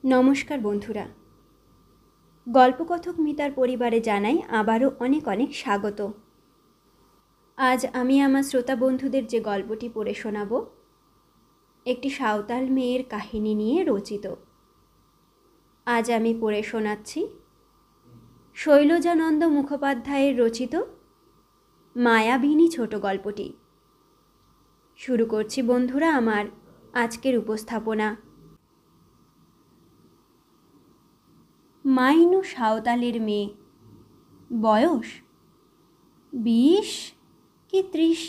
নমস্কার বন্ধুরা, গল্পকথক মিতার পরিবারে জানাই আবারও অনেক অনেক স্বাগত। আজ আমি আমার শ্রোতা বন্ধুদের যে গল্পটি পড়ে শোনাব, একটি সাঁওতাল মেয়ের কাহিনী নিয়ে রচিত। আজ আমি পড়ে শোনাচ্ছি শৈলজানন্দ মুখোপাধ্যায়ের রচিত মায়াবিনী ছোট গল্পটি। শুরু করছি বন্ধুরা আমার আজকের উপস্থাপনা। মাইনু সাঁওতালের মেয়ে, বয়স 20 কি 30,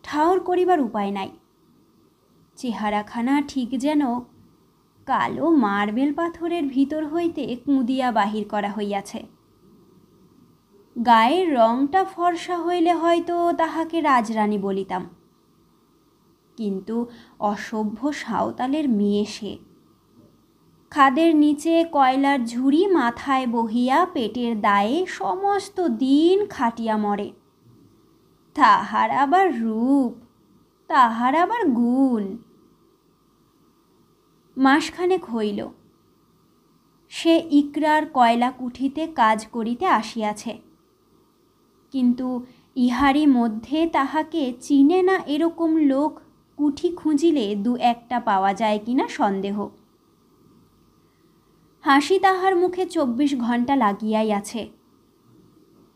ঠাউর করিবার উপায় নাই। চেহারাখানা ঠিক যেন কালো মার্বেল পাথরের ভিতর হইতে কুঁদিয়া বাহির করা হইয়াছে। গায়ের রংটা ফর্সা হইলে হয়তো তাহাকে রাজরানী বলিতাম, কিন্তু অসভ্য সাঁওতালের মেয়ে সে। খাদের নিচে কয়লার ঝুড়ি মাথায় বহিয়া পেটের দায়ে সমস্ত দিন খাটিয়া মরে। তাহার আবার রূপ, তাহার আবার গুণ। মাসখানেক হইল সে ইকরার কয়লা কুঠিতে কাজ করিতে আসিয়াছে, কিন্তু ইহারই মধ্যে তাহাকে চিনে না এরকম লোক কুঠি খুঁজিলে দু একটা পাওয়া যায় কিনা সন্দেহ। হাসি তাহার মুখে 24 ঘণ্টা লাগিয়াই আছে।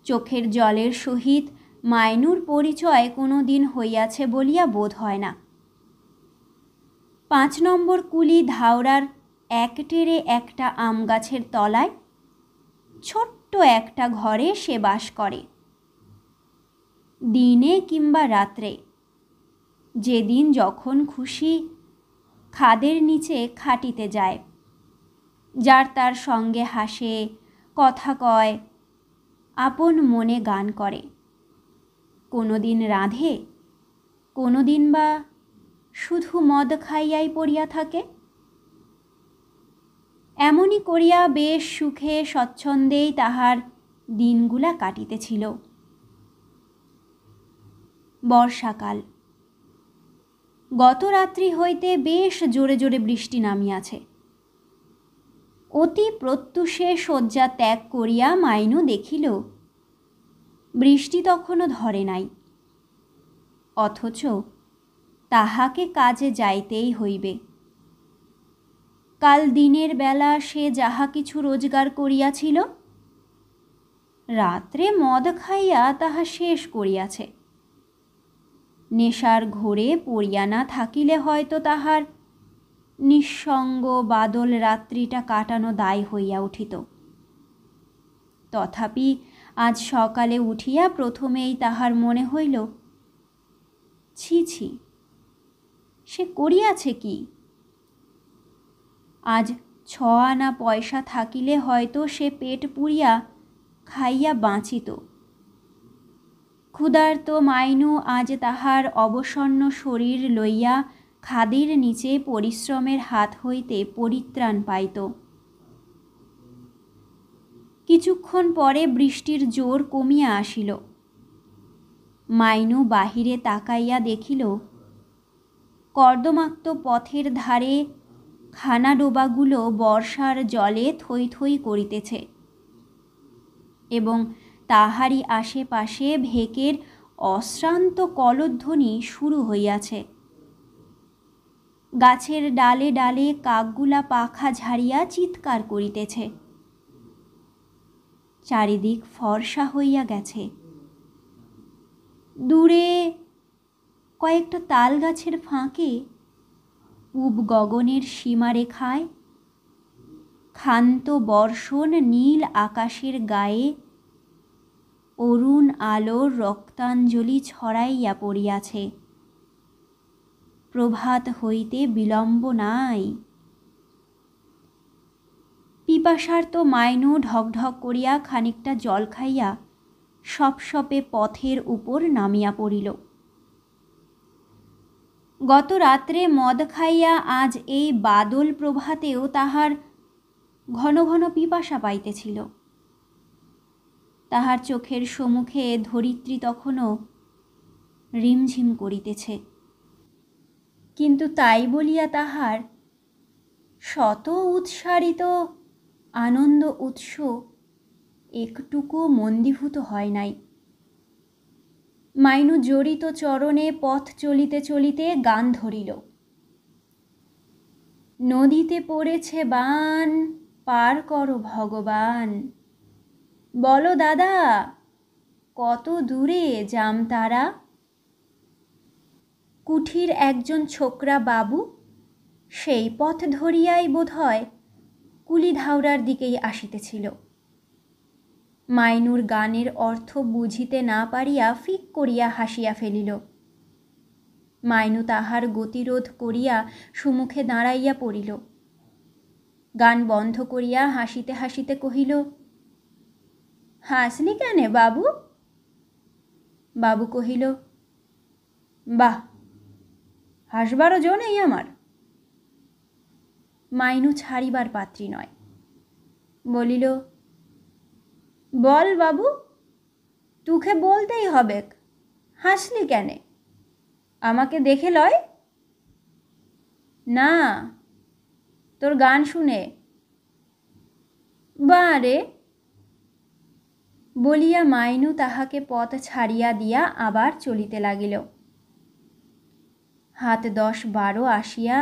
চোখের জলের সহিত মাইনুর পরিচয় কোনো দিন হইয়াছে বলিয়া বোধ হয় না। 5 নম্বর কুলি ধাওড়ার একটেরে একটা আম গাছের তলায় ছোট্ট একটা ঘরে সে বাস করে। দিনে কিংবা রাত্রে, যেদিন যখন খুশি খাদের নিচে খাটিতে যায়। যার তার সঙ্গে হাসে, কথা কয়, আপন মনে গান করে। কোনো দিন রাঁধে, কোনো দিন বা শুধু মদ খাইয়াই পড়িয়া থাকে। এমনই করিয়া বেশ সুখে স্বচ্ছন্দেই তাহার দিনগুলা কাটিতেছিল। বর্ষাকাল। গত রাত্রি হইতে বেশ জোরে জোরে বৃষ্টি নামিয়াছে। অতি প্রত্যুষে শয্যা ত্যাগ করিয়া মাইনু দেখিল বৃষ্টি তখনও ধরে নাই, অথচ তাহাকে কাজে যাইতেই হইবে। কাল দিনের বেলা সে যাহা কিছু রোজগার করিয়াছিল, রাত্রে মদ খাইয়া তাহা শেষ করিয়াছে। নেশার ঘোরে পড়িয়া না থাকিলে হয়তো তাহার নিঃসঙ্গ বাদল রাত্রিটা কাটানো দায় হইয়া উঠিত। তথাপি আজ সকালে উঠিয়া প্রথমেই তাহার মনে হইল, ছি ছি, সে করিয়াছে কি? আজ 6 আনা পয়সা থাকিলে হয়তো সে পেট পুরিয়া খাইয়া বাঁচিত। ক্ষুধার্ত মাইনু আজ তাহার অবসন্ন শরীর লইয়া খাদের নিচে পরিশ্রমের হাত হইতে পরিত্রাণ পাইত। কিছুক্ষণ পরে বৃষ্টির জোর কমিয়া আসিল। মাইনু বাহিরে তাকাইয়া দেখিল কর্দমাক্ত পথের ধারে খানা ডোবাগুলো বর্ষার জলে থই থই করিতেছে এবং তাহারই আশেপাশে ভেকের অশ্রান্ত কলধ্বনি শুরু হইয়াছে। গাছের ডালে ডালে কাকগুলা পাখা ঝাড়িয়া চিৎকার করিতেছে। চারিদিক ফর্সা হইয়া গেছে। দূরে কয়েকটা তাল গাছের ফাঁকে পূব গগনের সীমারেখায় ক্ষান্ত বর্ষণ নীল আকাশের গায়ে অরুণ আলোর রক্তাঞ্জলি ছড়াইয়া পড়িয়াছে। প্রভাত হইতে বিলম্ব নাই। পিপাসার্ত মাইনু ঢকঢক করিয়া খানিকটা জল খাইয়া সপসপে পথের উপর নামিয়া পড়িল। গত রাত্রে মদ খাইয়া আজ এই বাদল প্রভাতেও তাহার ঘন ঘন পিপাসা পাইতেছিল। তাহার চোখের সম্মুখে ধরিত্রী তখনও রিমঝিম করিতেছে, কিন্তু তাই বলিয়া তাহার শত উৎসারিত আনন্দ উৎস একটুকু মন্দীভূত হয় নাই। মাইনু জড়িত চরণে পথ চলিতে চলিতে গান ধরিল। নদীতে পড়েছে বান, পার করো ভগবান। বলো দাদা, কত দূরে জামতারা? কুঠির একজন ছোকরা বাবু সেই পথ ধরিয়াই বোধহয় কুলিধাওড়ার দিকেই আসিতেছিল। মাইনুর গানের অর্থ বুঝিতে না পারিয়া ফিক করিয়া হাসিয়া ফেলিল। মাইনু তাহার গতিরোধ করিয়া সুমুখে দাঁড়াইয়া পড়িল। গান বন্ধ করিয়া হাসিতে হাসিতে কহিল, হাসলি কেনে বাবু? বাবু কহিল, বাহ, হাসবারও জো নেই আমার। মাইনু ছাড়িবার পাত্রী নয়, বলিল, বল বাবু, তুকে বলতেই হবেক, হাসলি কেনে? আমাকে দেখে লয়? না, তোর গান শুনে। বারে বলিয়া মাইনু তাহাকে পথ ছাড়িয়া দিয়া আবার চলিতে লাগিল। হাত 10-12 আসিয়া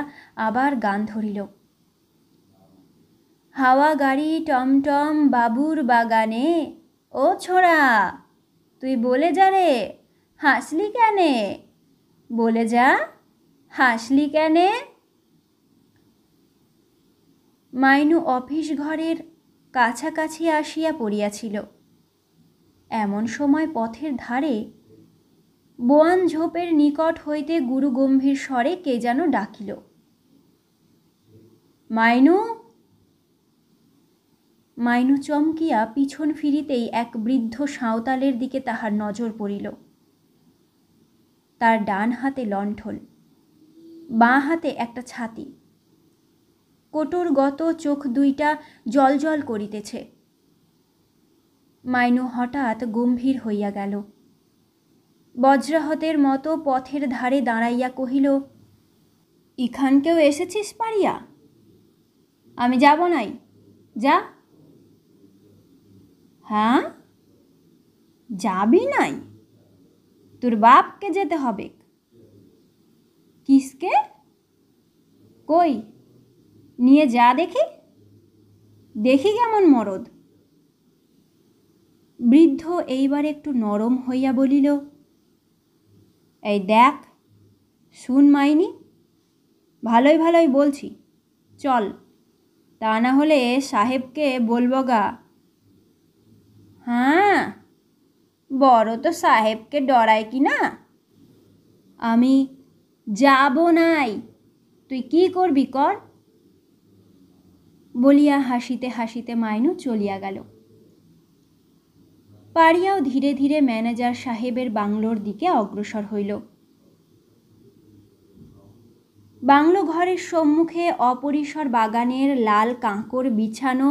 আবার গান ধরিল। হাওয়া গাড়ি টমটম বাবুর বাগানে, ও ছোড়া তুই বলে যা রে, হাসলি কেনে? বলে যা, হাসলি কেনে? মাইনু অফিস ঘরের কাছাকাছি আসিয়া পড়িয়াছিল। এমন সময় পথের ধারে বোয়ান ঝোপের নিকট হইতে গুরুগম্ভীর স্বরে কে যেন ডাকিল, মাইনু। মাইনু চমকিয়া পিছন ফিরিতেই এক বৃদ্ধ সাঁওতালের দিকে তাহার নজর পড়িল। তার ডান হাতে লণ্ঠন, বাঁ হাতে একটা ছাতি। কোটরগত চোখ দুইটা জলজল করিতেছে। মাইনু হঠাৎ গম্ভীর হইয়া গেল। বজ্রাহতের মতো পথের ধারে দাঁড়াইয়া কহিল, ইখানকেও এসেছিস পারিয়া? আমি যাব নাই, যা। হ্যাঁ, যাবি নাই? তোর বাপকে যেতে হবে। কিসকে? কই নিয়ে যা দেখি, দেখি কেমন মরদ। বৃদ্ধ এইবার একটু নরম হইয়া বলিল, এই দেখ, শুন মাইনি, ভালোই ভালোই বলছি, চল, তা না হলে সাহেবকে বলবো গা। হ্যাঁ, বড় তো সাহেবকে ডরায় কি না। আমি যাব নাই, তুই কি করবি কর, বলিয়া হাসিতে হাসিতে মাইনু চলিয়া গেল। পারিয়াও ধীরে ধীরে ম্যানেজার সাহেবের বাংলোর দিকে অগ্রসর হইল। বাংলো ঘরের সম্মুখে অপরিসর বাগানের লাল কাঁকর বিছানো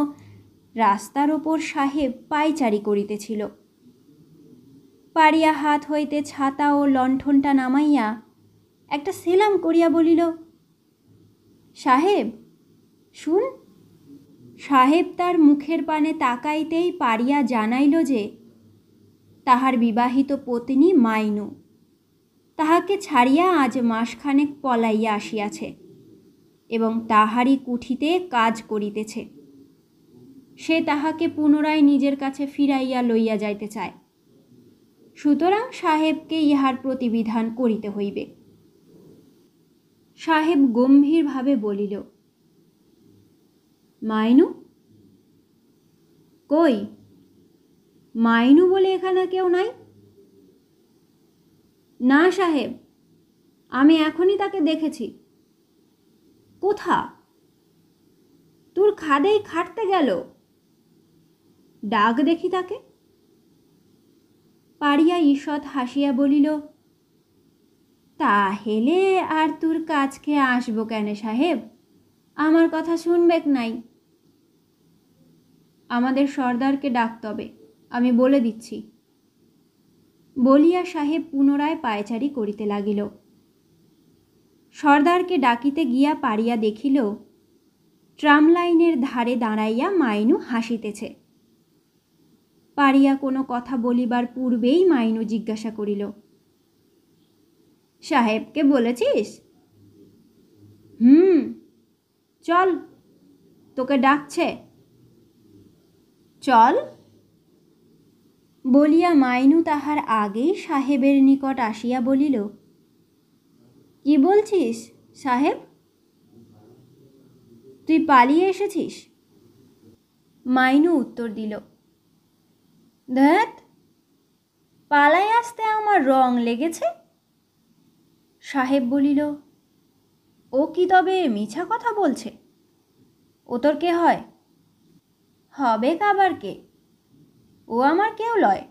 রাস্তার ওপর সাহেব পায়চারি করিতেছিল। পারিয়া হাত হইতে ছাতা ও লণ্ঠনটা নামাইয়া একটা সেলাম করিয়া বলিল, সাহেব শুন। সাহেব তার মুখের পানে তাকাইতেই পারিয়া জানাইল যে তাহার বিবাহিত পত্নী মাইনু তাহাকে ছাড়িয়া আজ মাসখানেক পলাইয়া আসিয়াছে এবং তাহারই কুঠিতে কাজ করিতেছে। সে তাহাকে পুনরায় নিজের কাছে ফিরাইয়া লইয়া যাইতে চায়। সুতরাং সাহেবকে ইহার প্রতিবিধান করিতে হইবে। সাহেব গম্ভীরভাবে বলিল, মাইনু? কই, মাইনু বলে এখানে কেউ নাই। না সাহেব, আমি এখনই তাকে দেখেছি। কোথা? তোর খাদেই খাটতে গেল। ডাক দেখি তাকে। পারিয়া ঈষৎ হাসিয়া বলিল, তাহেলে আর তোর কাছকে আসবো কেন সাহেব, আমার কথা শুনবেক নাই। আমাদের সর্দারকে ডাকতে হবে, আমি বলে দিচ্ছি। বলিয়া সাহেব পুনরায় পায়চারি করিতে লাগিল। সর্দারকে ডাকিতে গিয়া পারিয়া দেখিল ট্রাম লাইনের ধারে দাঁড়াইয়া মাইনু হাসিতেছে। পারিয়া কোনো কথা বলিবার পূর্বেই মাইনু জিজ্ঞাসা করিল, সাহেবকে বলেছিস? চল, তোকে ডাকছে। চল বলিয়া মাইনু তাহার আগেই সাহেবের নিকট আসিয়া বলিল, কি বলছিস সাহেব? তুই পালিয়ে এসেছিস? মাইনু উত্তর দিল, ধ্যাৎ, পালাই আসতে আমার রং লেগেছে। সাহেব বলিল, ও কি তবে মিছা কথা বলছে? ও তোর কে হয়? হবে কাবার কে? ও আমার কেউ লয়।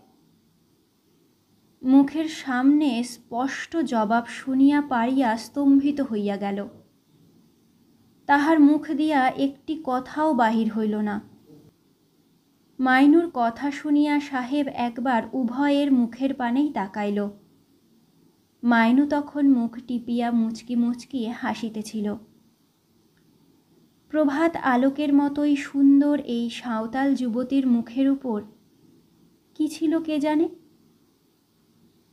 মুখের সামনে স্পষ্ট জবাব শুনিয়া পারিয়া স্তম্ভিত হইয়া গেল। তাহার মুখ দিয়া একটি কথাও বাহির হইল না। মাইনুর কথা শুনিয়া সাহেব একবার উভয়ের মুখের পানেই তাকাইল। মাইনু তখন মুখ টিপিয়া মুচকি মুচকি হাসিতেছিল। প্রভাত আলোকের মতোই সুন্দর এই সাঁওতাল যুবতীর মুখের উপর কি ছিল কে জানে।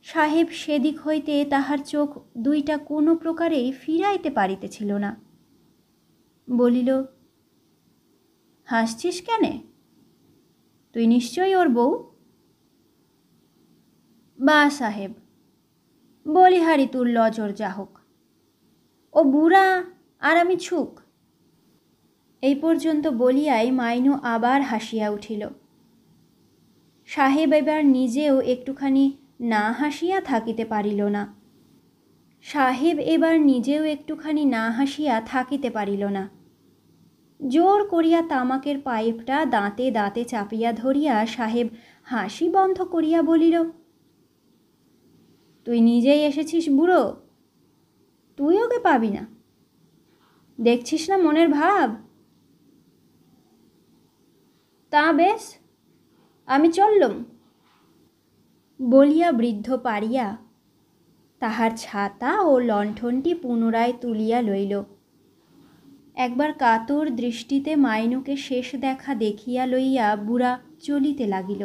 সাহেব সেদিক হইতে তাহার চোখ দুইটা কোনো প্রকারেই ফিরাইতে পারিতেছিল না। বলিল, হাসছিস কেনে? তুই নিশ্চয়ই ওর বউ? বা সাহেব, বলিহারি তোর লজর যা হোক, ও বুড়া আর আমি ছুক। এই পর্যন্ত বলিয়াই মাইনু আবার হাসিয়া উঠিল। সাহেব এবার নিজেও একটুখানি না হাসিয়া থাকিতে পারিল না। জোর করিয়া তামাকের পাইপটা দাঁতে দাঁতে চাপিয়া ধরিয়া সাহেব হাসি বন্ধ করিয়া বলিল, তুই নিজেই এসেছিস বুড়ো, তুই ওকে পাবি না। দেখছিস না মনের ভাব। তা বেশ, আমি চললুম। বলিয়া বৃদ্ধ পারিয়া তাহার ছাতা ও লণ্ঠনটি পুনরায় তুলিয়া লইল। একবার কাতর দৃষ্টিতে মাইনুকে শেষ দেখা দেখিয়া লইয়া বুড়া চলিতে লাগিল।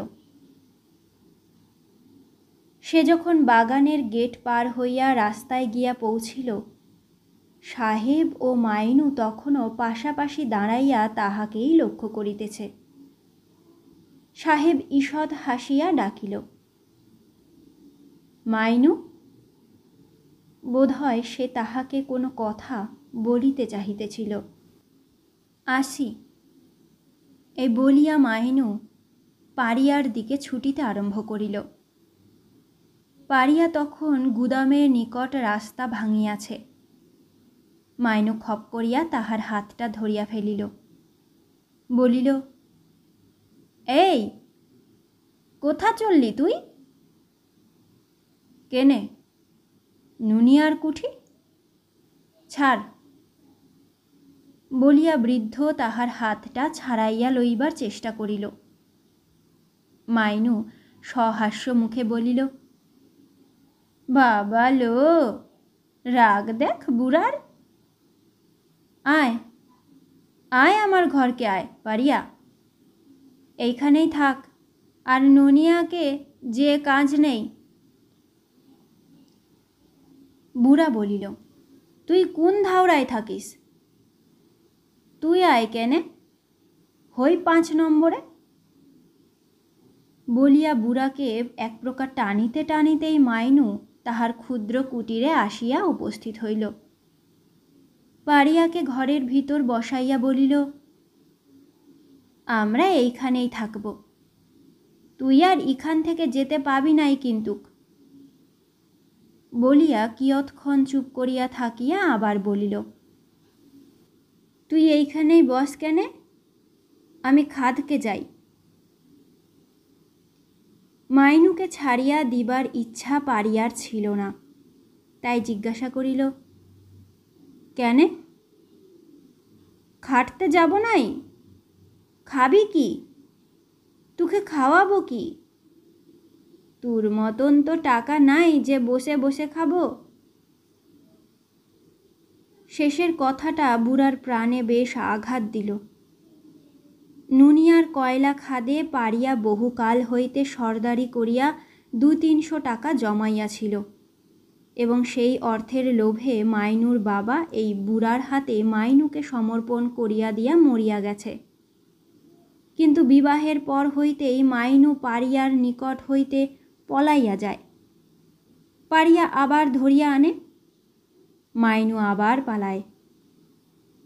সে যখন বাগানের গেট পার হইয়া রাস্তায় গিয়া পৌঁছিল, সাহেব ও মাইনু তখনও পাশাপাশি দাঁড়াইয়া তাহাকেই লক্ষ্য করিতেছে। সাহেব ঈষৎ হাসিয়া ডাকিল, মাইনু। বোধহয় সে তাহাকে কোনো কথা বলিতে চাহিতেছিল। আসি, এই বলিয়া মাইনু পারিয়ার দিকে ছুটিতে আরম্ভ করিল। পারিয়া তখন গুদামের নিকট রাস্তা ভাঙিয়াছে। মাইনু খপ করিয়া তাহার হাতটা ধরিয়া ফেলিল। বলিল, এই, কোথা চললি তুই? কেনে? নুনিয়ার কুঠি? ছাড়। বলিয়া বৃদ্ধ তাহার হাতটা ছাড়াইয়া লইবার চেষ্টা করিল। মাইনু সহাস্য মুখে বলিল, বাবা লো, রাগ দেখ বুড়ার। আয় আয়, আমার ঘরকে আয় পারিয়া, এইখানেই থাক, আর নুনিয়াকে যে কাজ নেই। বুড়া বলিল, তুই কোন ধাওড়ায় থাকিস? তুই আয় কেনে, হই 5 নম্বরে। বলিয়া বুড়াকে এক প্রকার টানিতে টানিতেই মাইনু তাহার ক্ষুদ্র কুটিরে আসিয়া উপস্থিত হইল। পারিয়াকে ঘরের ভিতর বসাইয়া বলিল, আমরা এইখানেই থাকব, তুই আর ইখান থেকে যেতে পাবি নাই কিন্তুক। বলিয়া কিয়ৎক্ষণ চুপ করিয়া থাকিয়া আবার বলিল, তুই এইখানেই বস কেনে, আমি খাদকে যাই। মাইনুকে ছাড়িয়া দিবার ইচ্ছা পারিয়ার ছিল না, তাই জিজ্ঞাসা করিল, কেনে? খাটতে যাব নাই? খাবি কি? তোকে খাওয়াবো কি? তোর মতন তো টাকা নাই যে বসে বসে খাবো। শেষের কথাটা বুড়ার প্রাণে বেশ আঘাত দিল। নুনিয়ার কয়লা খাদে পারিয়া বহুকাল হইতে সর্দারি করিয়া 200-300 টাকা জমাইয়াছিল এবং সেই অর্থের লোভে মাইনুর বাবা এই বুড়ার হাতে মাইনুকে সমর্পণ করিয়া দিয়া মরিয়া গেছে। কিন্তু বিবাহের পর হইতেই মাইনু পারিয়ার নিকট হইতে পলাইয়া যায়। পারিয়া আবার ধরিয়া আনে, মাইনু আবার পালায়।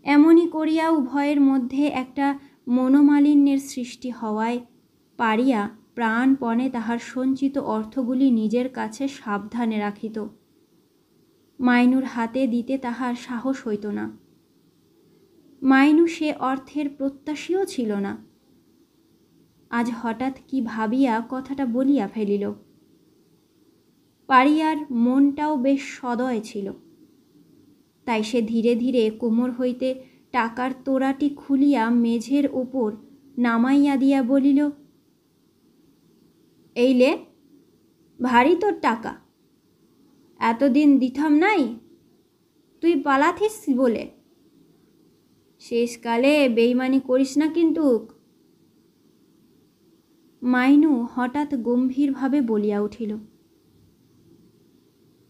এমনি করিয়া উভয়ের মধ্যে একটা মনোমালিন্যের সৃষ্টি হওয়ায় পারিয়া প্রাণপণে তাহার সঞ্চিত অর্থগুলি নিজের কাছে সাবধানে রাখিত। মাইনুর হাতে দিতে তাহার সাহস হইত না। মাইনু সে অর্থের প্রত্যাশীও ছিল না। আজ হঠাৎ কি ভাবিয়া কথাটা বলিয়া ফেলিল। পারিয়ার মনটাও বেশ সদয় ছিল, তাই সে ধীরে ধীরে কোমর হইতে টাকার তোড়াটি খুলিয়া মেঝের উপর নামাইয়া দিয়া বলিল, এই লে, ভারী তোর টাকা, এতদিন দিতাম নাই, তুই পালাথিস বলে। শেষকালে বেইমানি করিস না কিন্তু। মাইনু হঠাৎ গম্ভীরভাবে বলিয়া উঠিল,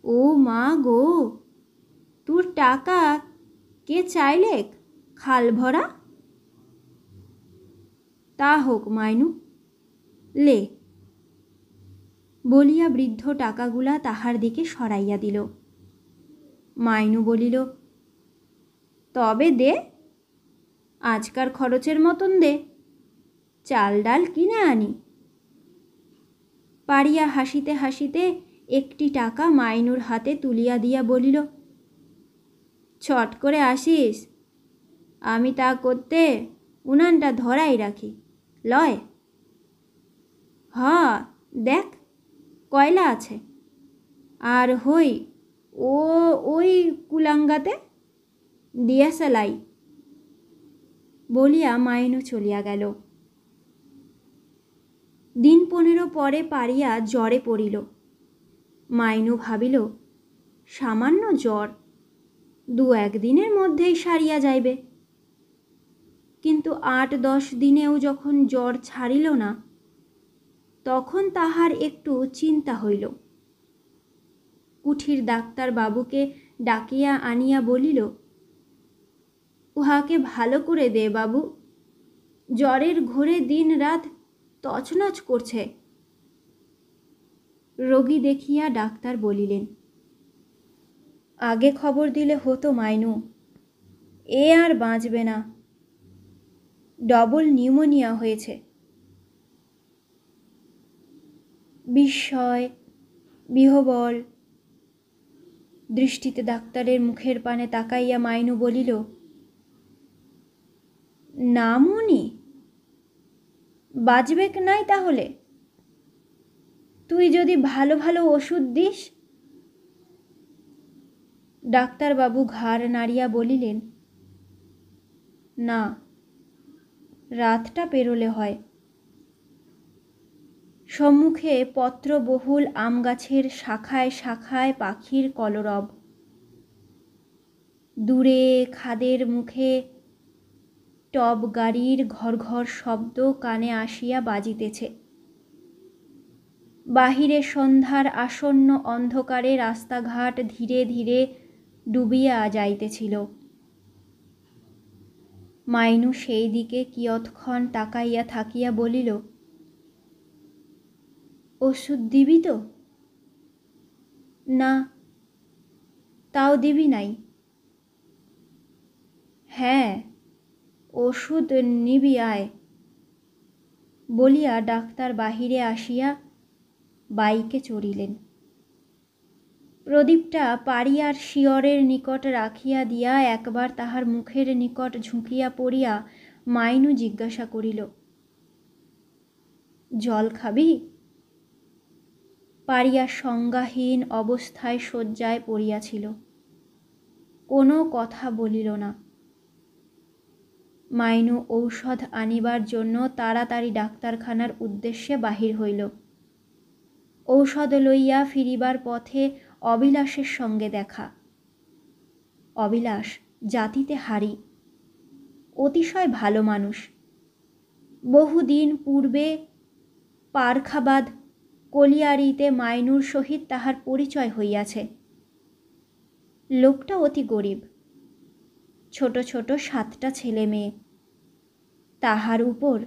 ও মা গো, তোর টাকা কে চাইলে খাল ভরা? তা হোক মাইনু, লে, বলিয়া বৃদ্ধ টাকাগুলা তাহার দিকে সরাইয়া দিল। মাইনু বলিল, তবে দে, আজকার খরচের মতন দে, চাল ডাল কিনে আনি। পারিয়া হাসিতে হাসিতে একটি টাকা মাইনুর হাতে তুলিয়া দিয়া বলিল, ছট করে আসিস, আমি তা করতে উনানটা ধরাই রাখি, লয়। হ্যাঁ, দেখ, কয়লা আছে, আর হই ওই কুলাঙ্গাতে দিয়া সেলাই। বলিয়া মাইনু চলিয়া গেল। দিন 15 পরে পারিয়া জ্বরে পড়িল। মাইনু ভাবিল, সামান্য জ্বর, 2-1 দিনের মধ্যেই সারিয়া যাইবে। কিন্তু 8-10 দিনেও যখন জ্বর ছাড়িল না, তখন তাহার একটু চিন্তা হইল। কুঠির ডাক্তার বাবুকে ডাকিয়া আনিয়া বলিল, উহাকে ভালো করে দে বাবু, জ্বরের ঘোরে দিন রাত তছনছ করছে। রোগী দেখিয়া ডাক্তার বলিলেন, আগে খবর দিলে হতো মাইনু, এ আর বাঁচবে না, ডবল নিউমোনিয়া হয়েছে। বিস্ময়, বিহ্বল দৃষ্টিতে ডাক্তারের মুখের পানে তাকাইয়া মাইনু বলিল, নামুনি, বাঁচবেক নাই তাহলে? তুই যদি ভালো ভালো ওষুধ দিস। ডাক্তারবাবু ঘাড় নাড়িয়া বলিলেন, না, রাতটা পেরোলে হয়। সম্মুখে পত্রবহুল আম গাছের শাখায় শাখায় পাখির কলরব, দূরে খাদের মুখে টব গাড়ির ঘর ঘর শব্দ কানে আসিয়া বাজিতেছে। বাহিরে সন্ধ্যার আসন্ন অন্ধকারে রাস্তাঘাট ধীরে ধীরে ডুবিয়া যাইতেছিল। মাইনু সেই দিকে কিয়ৎক্ষণ তাকাইয়া থাকিয়া বলিল, ওষুধ দিবি তো? না, তাও দিবি নাই? হ্যাঁ, ওষুধ নিবি আয়। বলিয়া ডাক্তার বাহিরে আসিয়া বাইকে চড়িলেন। প্রদীপটা পারিয়ার শিয়রের নিকট রাখিয়া দিয়া একবার তাহার মুখের নিকট ঝুঁকিয়া পড়িয়া মাইনু জিজ্ঞাসা করিল, জল খাবি? পারিয়া সংজ্ঞাহীন অবস্থায় শয্যায় পড়িয়াছিল, কোনো কথা বলিল না। মাইনু ঔষধ আনিবার জন্য তাড়াতাড়ি ডাক্তারখানার উদ্দেশ্যে বাহির হইল। ঔষধ লইয়া ফিরিবার পথে অবিলাসের সঙ্গে দেখা। অবিলাস জাতিতে হারি, অতিশয় ভালো মানুষ। বহুদিন পূর্বে পারখাবাদ কলিয়ারিতে মাইনুর সহিত তাহার পরিচয় হইয়াছে। লোকটা অতি গরিব, ছোট ছোট 7টা ছেলে মেয়ে, তাহার উপর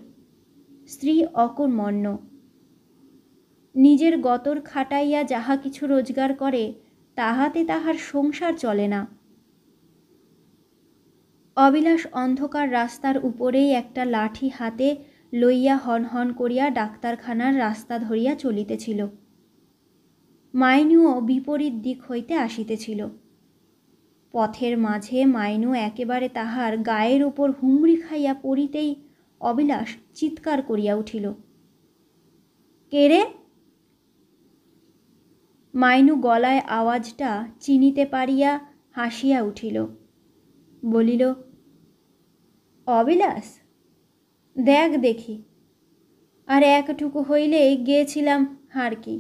স্ত্রী অকর্মণ্য। নিজের গতর খাটাইয়া যাহা কিছু রোজগার করে তাহাতে তাহার সংসার চলে না। অবিলাস অন্ধকার রাস্তার উপরেই একটা লাঠি হাতে লইয়া হনহন করিয়া ডাক্তারখানার রাস্তা ধরিয়া চলিতেছিল। মাইনুও বিপরীত দিক হইতে আসিতেছিল। পথের মাঝে মাইনু একেবারে তাহার গায়ের উপর হুমড়ি খাইয়া পড়িতেই অবিলাস চিৎকার করিয়া উঠিল, কে রে? মাইনু গলায় আওয়াজটা চিনিতে পারিয়া হাসিয়া উঠিল, বলিল, অবিলাস, দেখ দেখি, আর একটুকু হইলেই গিয়েছিলাম হার কি।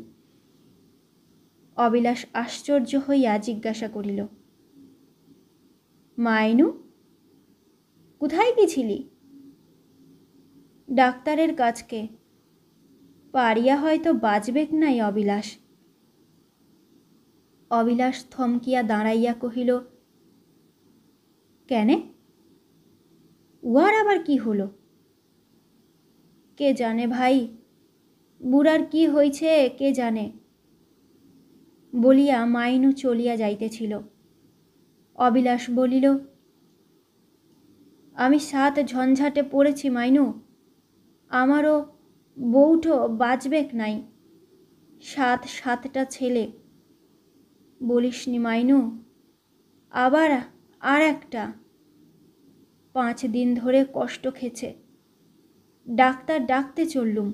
অবিলাস আশ্চর্য হইয়া জিজ্ঞাসা করিল, মাইনু, কোথায় গেছিলি? ডাক্তারের কাছকে। পারিয়া হয়তো বাঁচবেক নাই অবিলাস। অবিলাস থমকিয়া দাঁড়াইয়া কহিল, কেনে? উহার আবার কি হলো? কে জানে ভাই, বুড়ার কি হইছে কে জানে, বলিয়া মাইনু চলিয়া যাইতেছিল। অবিলাস বলিল, আমি 7 ঝঞ্ঝাটে পড়েছি মাইনু, আমারও বউটো বাঁচবেক নাই, 7টা ছেলে। বলিসনি মাইনু, আবার আর একটা 5 দিন ধরে কষ্ট খেছে, ডাক্তার ডাকতে চললুম।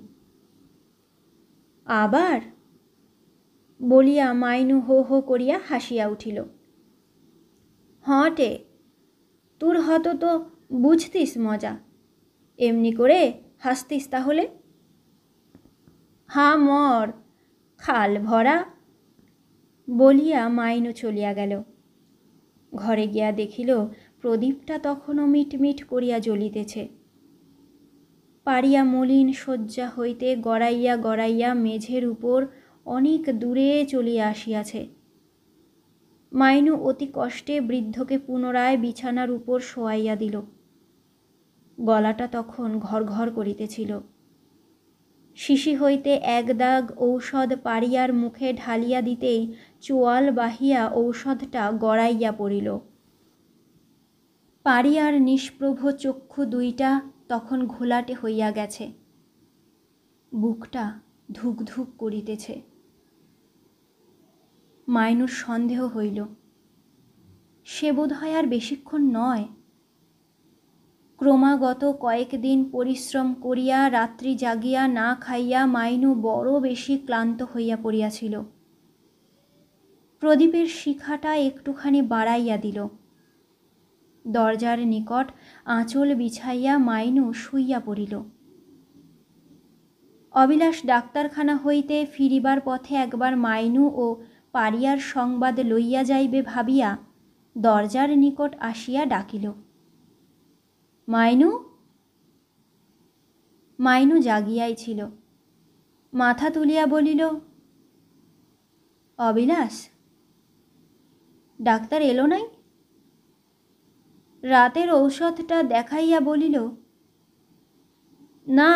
আবার? বলিয়া মাইনু হো হো করিয়া হাসিয়া উঠিল। হটে, তোর হতো তো বুঝতিস মজা, এমনি করে হাসতিস তাহলে। হা মর, খাল ভরা, বলিয়া মাইনু চলিয়া গেল। ঘরে গিয়া দেখিল প্রদীপটা তখনও মিটমিট করিয়া জ্বলিতেছে। পাড়িয়া মলিন শয্যা হইতে গড়াইয়া গড়াইয়া মেঝের উপর অনেক দূরে চলিয়া আসিয়াছে। মাইনু অতি কষ্টে বৃদ্ধকে পুনরায় বিছানার উপর শোয়াইয়া দিল। গলাটা তখন ঘর ঘর করিতেছিল। শিশি হইতে 1 দাগ ঔষধ পাড়িয়ার মুখে ঢালিয়া দিতেই চোয়াল বাহিয়া ঔষধটা গড়াইয়া পড়িল। পাড়িয়ার নিষ্প্রভ চক্ষু 2টা তখন ঘোলাটে হইয়া গেছে, বুকটা ধুক ধুক করিতেছে। মাইনুর সন্দেহ হইল, সে বোধ হয় আর বেশিক্ষণ নয়। ক্রমাগত কয়েকদিন পরিশ্রম করিয়া রাত্রি জাগিয়া না খাইয়া মাইনু বড় বেশি ক্লান্ত হইয়া পড়িয়াছিল। প্রদীপের শিখাটা একটুখানি বাড়াইয়া দিল। দরজার নিকট আঁচল বিছাইয়া মাইনু শুইয়া পড়িল। অবিলাস ডাক্তারখানা হইতে ফিরিবার পথে একবার মাইনু ও পাড়িয়ার সংবাদ লইয়া যাইবে ভাবিয়া দরজার নিকট আসিয়া ডাকিল, মাইনু। মাইনু জাগিয়াই ছিল, মাথা তুলিয়া বলিল, অবিলাস, ডাক্তার এলো নাই? রাতের ঔষধটা দেখাইয়া বলিল, না,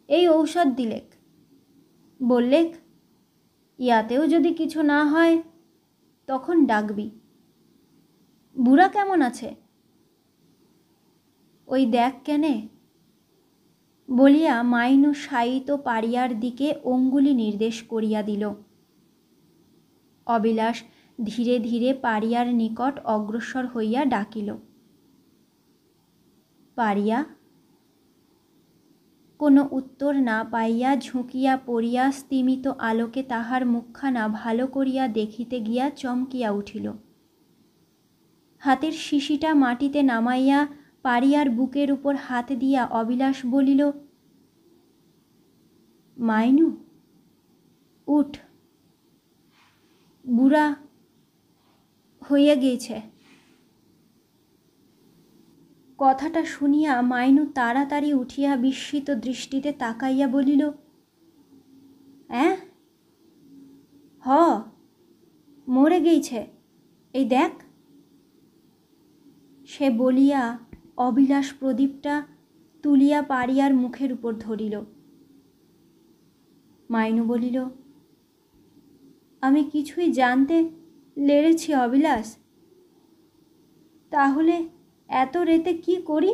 এই ঔষধ দিলেক, বললেক ইয়াতেও যদি কিছু না হয় তখন ডাকবি। বুড়া কেমন আছে? ওই দেখ কেনে, বলিয়া মাইনু শায়িত পাড়িয়ার দিকে অঙ্গুলি নির্দেশ করিয়া দিল। অবিলাস ধীরে ধীরে পাড়িয়ার নিকট অগ্রসর হইয়া ডাকিল, পাড়িয়া। কোনো উত্তর না পাইয়া ঝুঁকিয়া পড়িয়া স্তিমিত আলোকে তাহার মুখখানা ভালো করিয়া দেখিতে গিয়া চমকিয়া উঠিল। হাতের শিশিটা মাটিতে নামাইয়া পাড়িয়ার বুকের উপর হাত দিয়া অবিলাস বলিল, মাইনু, উঠ, বুড়া হইয়া গিয়েছে। কথাটা শুনিয়া মাইনু তাড়াতাড়ি উঠিয়া বিস্মিত দৃষ্টিতে তাকাইয়া বলিল, অ্যাঁ, হ, মরে গেইছে, এই দেখ। সে বলিয়া অবিলাস প্রদীপটা তুলিয়া পাড়িয়ার মুখের উপর ধরিল। মাইনু বলিল, আমি কিছুই জানতে লেড়েছি অবিলাস, তাহলে এত রেতে কি করি?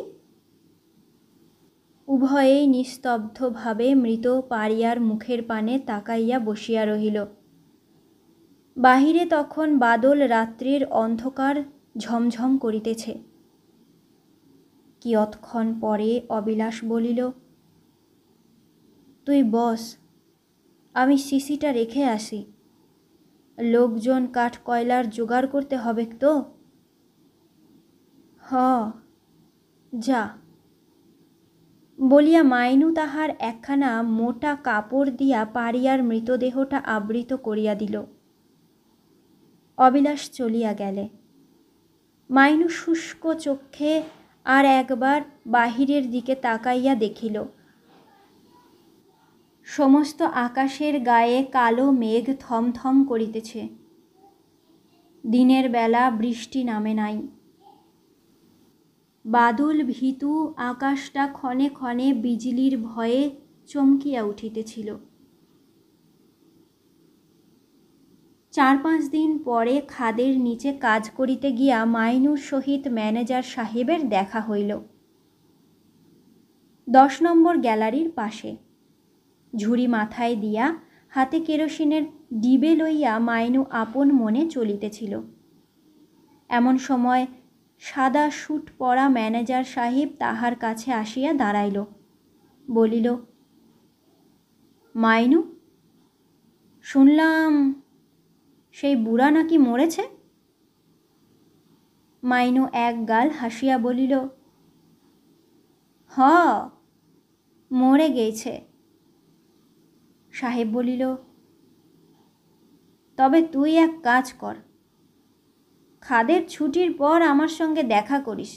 উভয়েই নিস্তব্ধভাবে মৃত পাড়িয়ার মুখের পানে তাকাইয়া বসিয়া রহিল। বাহিরে তখন বাদল রাত্রির অন্ধকার ঝমঝম করিতেছে। কিয়ৎক্ষণ পরে অবিলাস বলিল, তুই বস, আমি শিশিটা রেখে আসি, লোকজন কাঠ কয়লার জোগাড় করতে হবে তো। হ, যা। বলিয়া মাইনু তাহার একখানা মোটা কাপড় দিয়া পাড়িয়ার মৃতদেহটা আবৃত করিয়া দিল। অবিলাস চলিয়া গেলে মাইনু শুষ্ক চক্ষে আর একবার বাহিরের দিকে তাকাইয়া দেখিল, সমস্ত আকাশের গায়ে কালো মেঘ থমথম করিতেছে। দিনের বেলা বৃষ্টি নামে নাই। বাদল ভীতু আকাশটা ক্ষণে ক্ষণে বিজলির ভয়ে চমকিয়া উঠিতেছিল। 4-5 দিন পরে খাদের নিচে কাজ করিতে গিয়া মাইনুর সহিত ম্যানেজার সাহেবের দেখা হইল। 10 নম্বর গ্যালারির পাশে ঝুড়ি মাথায় দিয়া হাতে কেরোসিনের ডিবে লইয়া মাইনু আপন মনে চলিতেছিল। এমন সময় সাদা স্যুট পরা ম্যানেজার সাহেব তাহার কাছে আসিয়া দাঁড়াইল। বলিল, মাইনু, শুনলাম সেই বুড়া নাকি মরেছে? মাইনু এক গাল হাসিয়া বলিল, হ, মরে গেছে। সাহেব বলিল, তবে তুই এক কাজ কর, খাদের ছুটির পর আমার সঙ্গে দেখা করিস।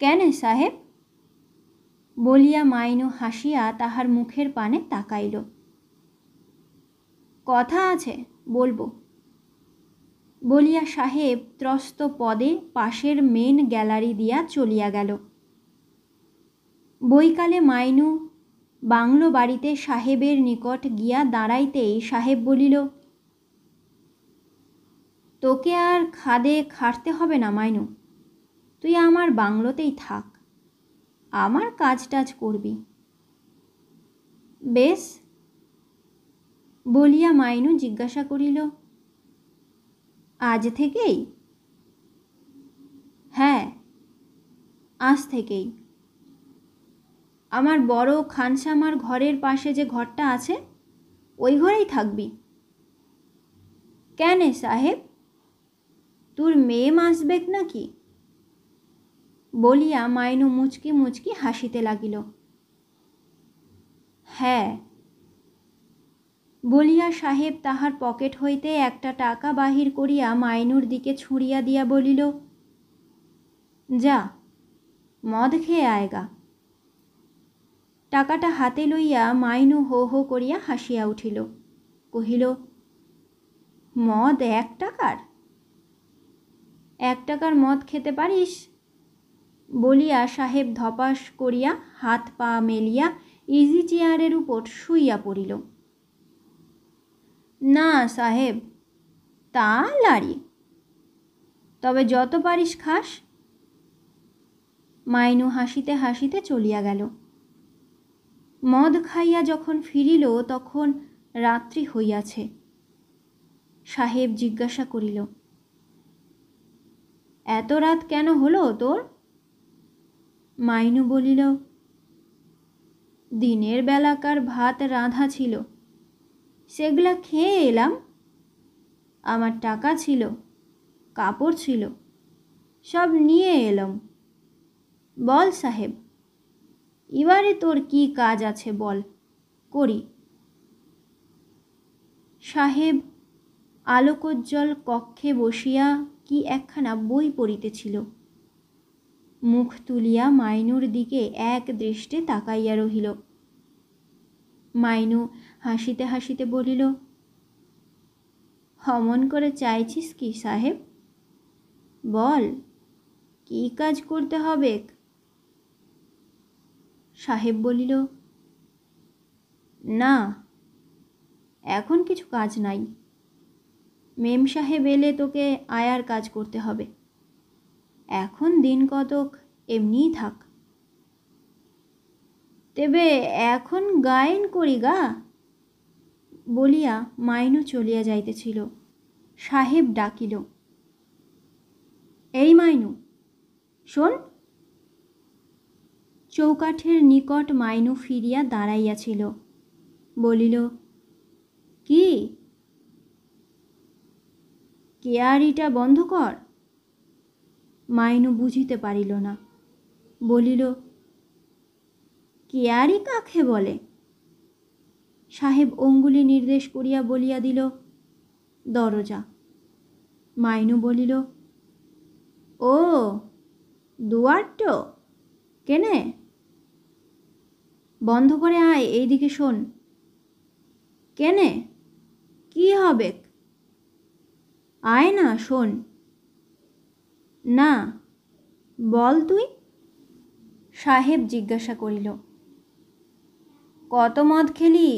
কেন সাহেব? বলিয়া মাইনু হাসিয়া তাহার মুখের পানে তাকাইল। কথা আছে, বলবো। বলিয়া সাহেব ত্রস্ত পদে পাশের মেন গ্যালারি দিয়া চলিয়া গেল। বৈকালে মাইনু বাংলো বাড়িতে সাহেবের নিকট গিয়া দাঁড়াইতেই সাহেব বলিল, তোকে আর খাদে খাটতে হবে না মাইনু, তুই আমার বাংলোতেই থাক, আমার কাজ টাজ করবি। বেশ। বলিয়া মাইনু জিজ্ঞাসা করিল, আজ থেকেই? হ্যাঁ, আজ থেকেই। আমার বড় খানসামার ঘরের পাশে যে ঘরটা আছে, ওই ঘরেই থাকবি। কেন সাহেব, তোর মেয়ে আসবেক নাকি? বলিয়া মাইনু মুচকি মুচকি হাসিতে লাগিল। হ্যাঁ। বলিয়া সাহেব তাহার পকেট হইতে একটা টাকা বাহির করিয়া মাইনুর দিকে ছুঁড়িয়া দিয়া বলিল, যা, মদ খেয়ে আয়গা। টাকাটা হাতে লইয়া মাইনু হো হো করিয়া হাসিয়া উঠিল। কহিল, মদ 1 টাকার? 1 টাকার মদ খেতে পারিস? বলিয়া সাহেব ধপাস করিয়া হাত পা মেলিয়া ইজি চেয়ারের উপর শুইয়া পড়িল। না সাহেব, তা লাড়ি, তবে যত পারিস খাস। মাইনু হাসিতে হাসিতে চলিয়া গেল। মদ খাইয়া যখন ফিরিল তখন রাত্রি হইয়াছে। সাহেব জিজ্ঞাসা করিল, এত রাত কেন হলো তোর? মাইনু বলিল, দিনের বেলাকার ভাত রাঁধা ছিল, সেগুলা খেয়ে এলাম। আমার টাকা ছিল, কাপড় ছিল, সব নিয়ে এলাম। বল সাহেব, এবারে তোর কি কাজ আছে বল, করি। সাহেব আলোকোজ্জ্বল কক্ষে বসিয়া কি একখানা বই পড়িতেছিল। মুখ তুলিয়া মাইনুর দিকে এক দৃষ্টে তাকাইয়া রহিল। মাইনু হাসিতে হাসিতে বলিল, অমন করে চাইছিস কি সাহেব? বল, কি কাজ করতে হবে? সাহেব বলিল, না, এখন কিছু কাজ নাই। মেম সাহেব এলে তোকে আয়ার কাজ করতে হবে। এখন দিন কতক এমনিই থাক। তেবে এখন গায়েন করি গা বলিয়া মাইনু চলিয়া যাইতেছিল। সাহেব ডাকিল, এই মাইনু, শোন। চৌকাঠের নিকট মাইনু ফিরিয়া দাঁড়াইয়াছিল। বলিল, কি? কেয়ারিটা বন্ধ কর। মাইনু বুঝিতে পারিল না। বলিল, কেয়ারি কাকে বলে? সাহেব অঙ্গুলি নির্দেশ করিয়া বলিয়া দিল, দরজা। মাইনু বলিল, ও, দুয়ারটো কেনে? বন্ধ করে আয়, এইদিকে শোন। কেনে? কি হবে? আয় না, শোন। না, বল তুই। সাহেব জিজ্ঞাসা করিল, কত মদ খেলি?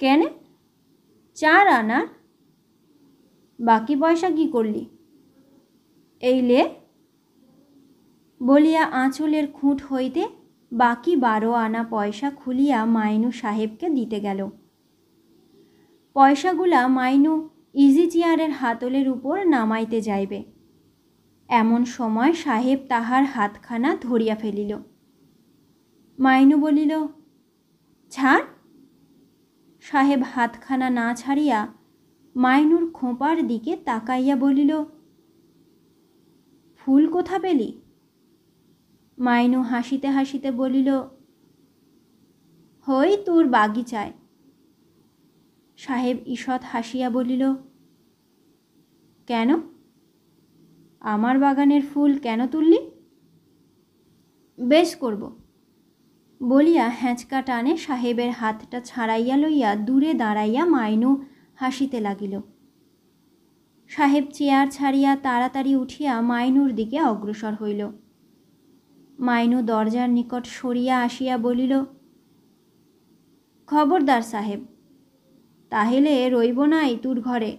কেনে? 4 আনা। বাকি পয়সা কি করলি? এই লে। বলিয়া আঁচলের খুঁট হইতে বাকি 12 আনা পয়সা খুলিয়া মাইনু সাহেবকে দিতে গেল। পয়সাগুলা মাইনু ইজি চেয়ারের হাতলের উপর নামাইতে যাইবে, এমন সময় সাহেব তাহার হাতখানা ধরিয়া ফেলিল। মাইনু বলিল, ছাড়। সাহেব হাতখানা না ছাড়িয়া মাইনুর খোঁপার দিকে তাকাইয়া বলিল, ফুল কোথা পেলি? মাইনু হাসিতে হাসিতে বলিল, হই তোর বাগিচায়। সাহেব ঈষৎ হাসিয়া বলিল, কেন? আমার বাগানের ফুল কেন তুললি? বেশ করব। বলিয়া হ্যাঁচকা টানে সাহেবের হাতটা ছাড়াইয়া লইয়া দূরে দাঁড়াইয়া মাইনু হাসিতে লাগিল। সাহেব চেয়ার ছাড়িয়া তাড়াতাড়ি উঠিয়া মাইনুর দিকে অগ্রসর হইল। মাইনু দরজার নিকট সরিয়া আসিয়া বলিল, খবরদার সাহেব, তাহলে রইব নাই তোর ঘরে।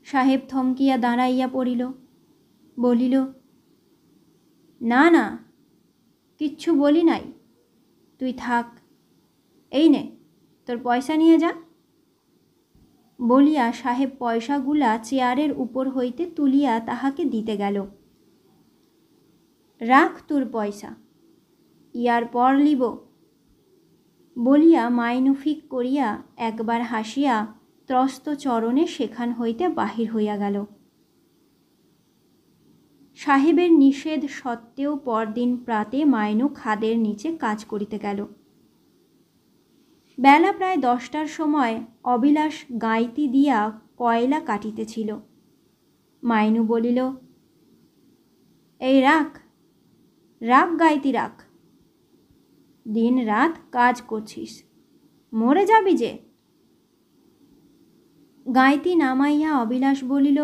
সাহেব থমকিয়া দাঁড়াইয়া পড়িল। বলিল, না না, কিচ্ছু বলি নাই, তুই থাক। এই নে, তোর পয়সা নিয়ে যা। বলিয়া সাহেব পয়সাগুলা চেয়ারের উপর হইতে তুলিয়া তাহাকে দিতে গেল। রাখ তোর পয়সা, ইয়ার পর লিব। বলিয়া মাইনু ফিক করিয়া একবার হাসিয়া ত্রস্ত চরণে সেখান হইতে বাহির হইয়া গেল। সাহেবের নিষেধ সত্ত্বেও পরদিন প্রাতে মাইনু খাদের নিচে কাজ করিতে গেল। বেলা প্রায় 10টার সময় অবিলাস গাঁইতি দিয়া কয়লা কাটিতেছিল। মাইনু বলিল, এই রাখ, রাখ গাঁইতি রাখ। দিন রাত কাজ করছিস, মরে যাবি যে। গাঁইতি নামাইয়া অবিলাস বলিল,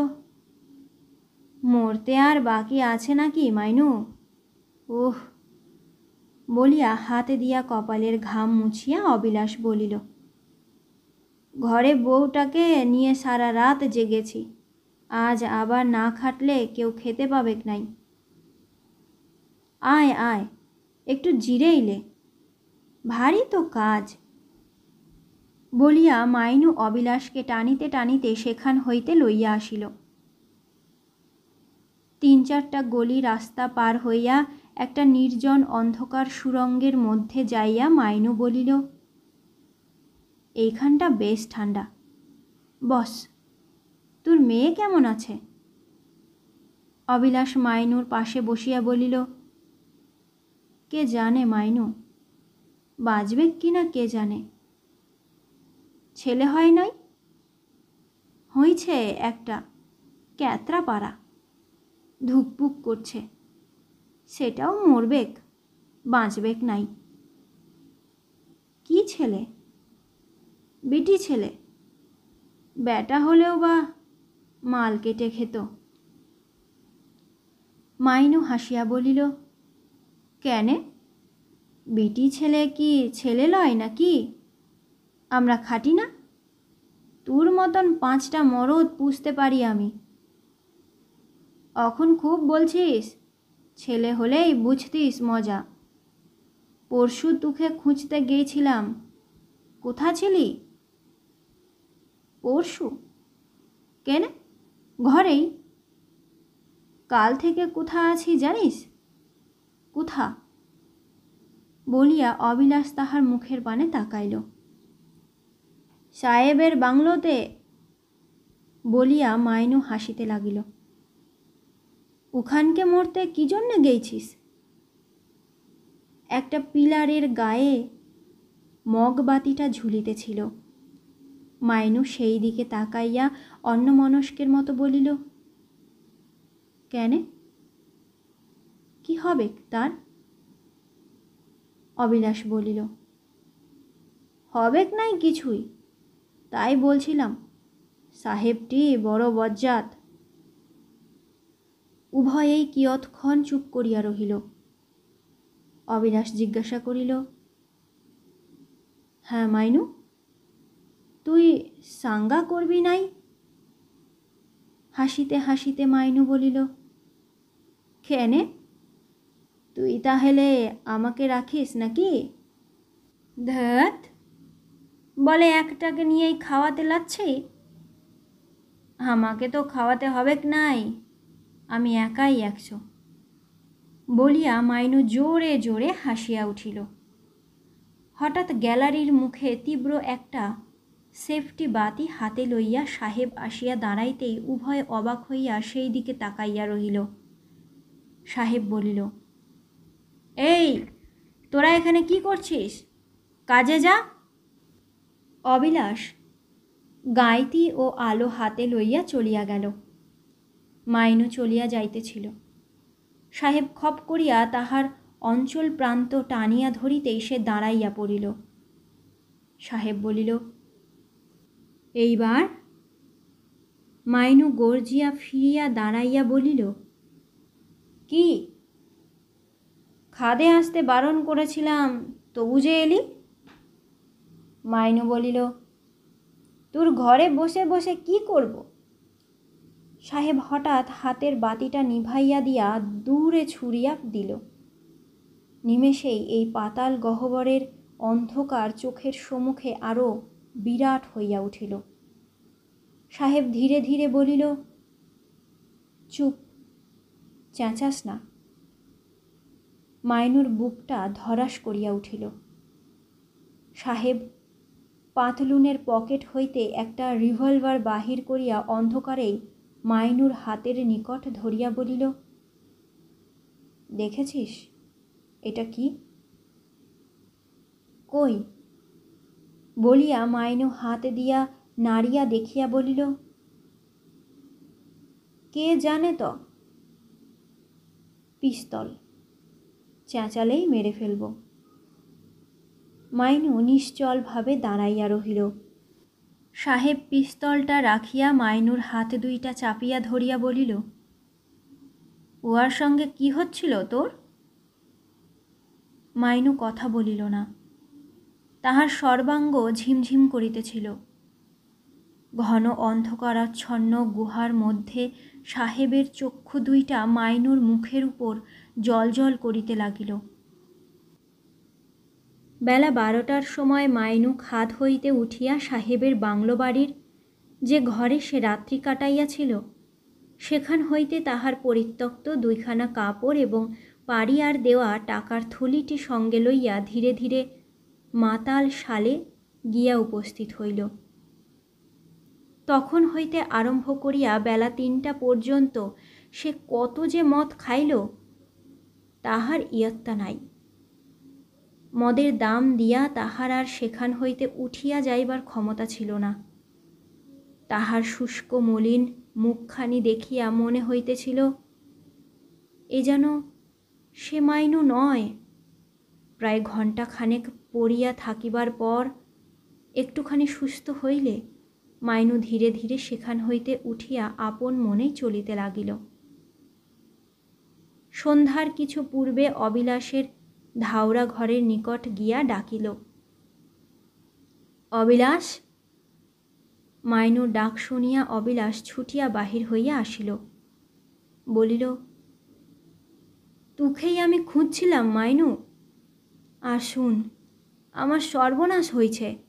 মরতে আর বাকি আছে নাকি মাইনু? ওহ। বলিয়া হাতে দিয়া কপালের ঘাম মুছিয়া অবিলাস বলিল, ঘরে বউটাকে নিয়ে সারা রাত জেগেছি, আজ আবার না খাটলে কেউ খেতে পাবেক নাই। আয় আয়, একটু জিরেইলে, ভারী তো কাজ। বলিয়া মাইনু অবিলাসকে টানিতে টানিতে সেখান হইতে লইয়া আসিল। 3-4টা গলি রাস্তা পার হইয়া একটা নির্জন অন্ধকার সুরঙ্গের মধ্যে যাইয়া মাইনু বলিল, এইখানটা বেশ ঠান্ডা, বস। তোর মেয়ে কেমন আছে? অবিলাস মাইনুর পাশে বসিয়া বলিল, কে জানে মাইনু, বাঁচবে কিনা কে জানে। ছেলে হয় নাই? হইছে একটা, ক্যাতরা পাড়া। ধুকপুক করছে। সেটাও মরবেক, বাঁচবেক নাই। কি ছেলে? বিটি ছেলে। বেটা হলেও বা মাল কেটে খেত। মাইনু হাসিয়া বলিল, কেনে? বিটি ছেলে কি ছেলে লয় নাকি? আমরা খাটি না? তোর মতন 5টা মরদ পুষতে পারি আমি। এখন খুব বলছিস, ছেলে হলেই বুঝতিস মজা। পরশু তোকে খুঁজতে গিয়েছিলাম, কোথা ছিলি? পরশু? কেনে? ঘরেই। কাল থেকে কোথা আছি জানিস? কোথা? বলিয়া অবিলাস তাহার মুখের পানে তাকাইল। সাহেবের বাংলোতে, বলিয়া মাইনু হাসিতে লাগিল। উখানকে মরতে কি জন্যে গেছিস? একটা পিলারের গায়ে মগবাতিটা ঝুলিতেছিল। মাইনু সেই দিকে তাকাইয়া অন্যমনস্কের মতো বলিল, কেনে? কি হবে তার? অবিলাস বলিল, হবেক নাই কিছুই, তাই বলছিলাম। সাহেবটি বড় বজ্জাত। উভয়েই কিয়ৎক্ষণ চুপ করিয়া রহিল। অবিলাস জিজ্ঞাসা করিল, হ্যাঁ মাইনু, তুই সাঙ্গা করবি নাই? হাসিতে হাসিতে মাইনু বলিল, কেনে? তুই তাহলে আমাকে রাখিস নাকি? ধ্যাত, বলে একটাকে নিয়েই খাওয়াতে লাগছে। আমাকে তো খাওয়াতে হবেক নাই, আমি একাই 100। বলিয়া মাইনু জোরে জোরে হাসিয়া উঠিল। হঠাৎ গ্যালারির মুখে তীব্র একটা সেফটি বাতি হাতে লইয়া সাহেব আসিয়া দাঁড়াইতেই উভয়ে অবাক হইয়া সেই দিকে তাকাইয়া রহিল। সাহেব বলিল, এই তোরা এখানে কি করছিস? কাজে যা। অবিলাস গাঁইতি ও আলো হাতে লইয়া চলিয়া গেল। মাইনু চলিয়া যাইতেছিল। সাহেব খপ করিয়া তাহার অঞ্চল প্রান্ত টানিয়া ধরিতেই সে দাঁড়াইয়া পড়িল। সাহেব বলিল, এইবার? মাইনু গর্জিয়া ফিরিয়া দাঁড়াইয়া বলিল, কি? খাদে আসতে বারণ করেছিলাম, তবু যে এলি? মাইনু বলিল, তোর ঘরে বসে বসে কি করব? সাহেব হঠাৎ হাতের বাতিটা নিভাইয়া দিয়া দূরে ছুঁড়িয়া দিল। নিমেষেই এই পাতাল গহ্বরের অন্ধকার চোখের সম্মুখে আরও বিরাট হইয়া উঠিল। সাহেব ধীরে ধীরে বলিল, চুপ, চেঁচাস না। মাইনুর বুকটা ধড়াস করিয়া উঠিল। সাহেব পাতলুনের পকেট হইতে একটা রিভলভার বাহির করিয়া অন্ধকারেই মাইনুর হাতের নিকট ধরিয়া বলিল, দেখেছিস এটা কি? কই? বলিয়া মাইনু হাত দিয়া নাড়িয়া দেখিয়া বলিল, কে জানে তো। পিস্তল, চেঁচালেই মেরে ফেলব। মাইনু নিশ্চলভাবে দাঁড়াইয়া রহিল। সাহেব পিস্তলটা রাখিয়া মাইনুর হাত দুইটা চাপিয়া ধরিয়া বলিল, উহার সঙ্গে কি হচ্ছিল তোর? মাইনু কথা বলিল না। তাহার সর্বাঙ্গ ঝিমঝিম করিতেছিল। ঘন অন্ধকারাচ্ছন্ন গুহার মধ্যে সাহেবের চক্ষু দুইটা মাইনুর মুখের উপর জ্বলজ্বল করিতে লাগিল। বেলা 12টার সময় মাইনু খাদ হইতে উঠিয়া সাহেবের বাংলো বাড়ির যে ঘরে সে রাত্রি কাটাইয়াছিল সেখান হইতে তাহার পরিত্যক্ত 2খানা কাপড় এবং পাড়িয়ার দেওয়া টাকার থলিটি সঙ্গে লইয়া ধীরে ধীরে মাতাল শালে গিয়া উপস্থিত হইল। তখন হইতে আরম্ভ করিয়া বেলা 3টা পর্যন্ত সে কত যে মদ খাইল তাহার ইয়ত্তা নাই। মদের দাম দিয়া তাহার আর সেখান হইতে উঠিয়া যাইবার ক্ষমতা ছিল না। তাহার শুষ্ক মলিন মুখখানি দেখিয়া মনে হইতেছিল এ যেন সে মাইনু নয়। প্রায় ঘণ্টাখানেক পড়িয়া থাকিবার পর একটুখানি সুস্থ হইলে মাইনু ধীরে ধীরে সেখান হইতে উঠিয়া আপন মনেই চলিতে লাগিল। সন্ধ্যার কিছু পূর্বে অবিলাসের ধাওরা ঘরের নিকট গিয়া ডাকিল, অবিলাস। মাইনুর ডাক শুনিয়া অবিলাস ছুটিয়া বাহির হইয়া আসিল। বলিল, তুকেই আমি খুঁজছিলাম মাইনু। আর শুন, আমার সর্বনাশ হয়েছে।